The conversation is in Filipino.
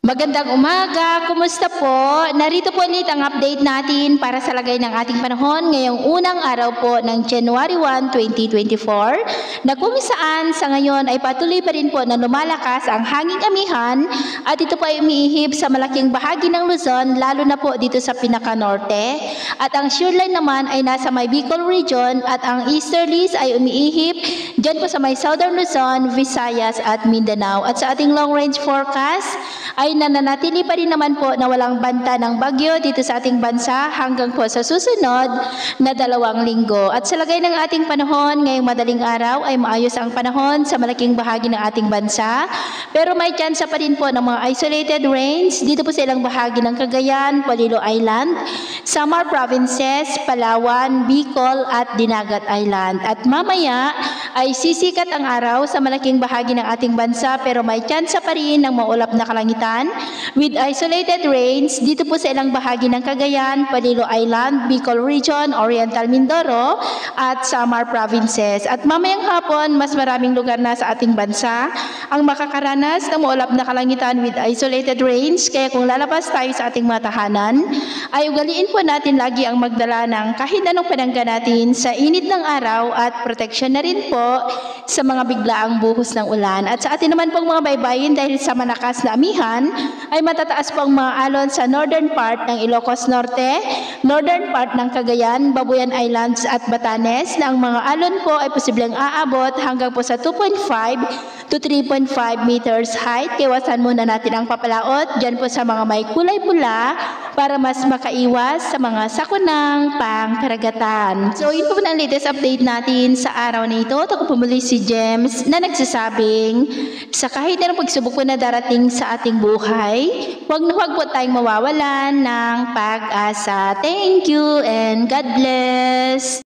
Magandang umaga, kumusta po? Narito po ulit ang update natin para sa lagay ng ating panahon ngayong unang araw po ng January 1, 2024 na kung saan sa ngayon ay patuloy pa rin po na lumalakas ang hanging amihan at ito po ay umiihip sa malaking bahagi ng Luzon lalo na po dito sa pinaka-norte at ang shoreline naman ay nasa may Bicol region at ang easterlies ay umiihip dyan po sa may southern Luzon, Visayas at Mindanao at sa ating long range forecast ay nananatili pa rin naman po na walang banta ng bagyo dito sa ating bansa hanggang po sa susunod na 2 linggo. At sa lagay ng ating panahon, ngayong madaling araw ay maayos ang panahon sa malaking bahagi ng ating bansa. Pero may tsansa pa rin po ng mga isolated rains dito po sa ilang bahagi ng Cagayan, Polillo Island, Samar Provinces, Palawan, Bicol at Dinagat Island. At mamaya ay sisikat ang araw sa malaking bahagi ng ating bansa pero may tsansa pa rin ng maulap na kalangitan with isolated rains dito po sa ilang bahagi ng Cagayan, Polillo Island, Bicol Region, Oriental Mindoro at Samar Provinces. At mamayang hapon, mas maraming lugar na sa ating bansa ang makakaranas ng maulap na kalangitan with isolated rains. Kaya kung lalabas tayo sa ating mga tahanan, ay ugaliin po natin lagi ang magdala ng kahit anong panangga natin sa init ng araw at protection na rin po sa mga biglaang buhos ng ulan. At sa atin naman pong mga baybayin dahil sa malakas na amihan, ay matataas po ang mga alon sa northern part ng Ilocos Norte, northern part ng Cagayan, Babuyan Islands at Batanes na ang mga alon po ay posibleng aabot hanggang po sa 2.5 to 3.5 meters height. Iwasan muna natin ang papalaot dyan po sa mga may kulay pula para mas makaiwas sa mga sakunang pangkaragatan. So yun po ang latest update natin sa araw na ito. Ako po muli si James na nagsasabing sa kahit anong pagsubok po na darating sa ating buhay, huwag po tayong mawawalan ng pag-asa. Thank you and God bless!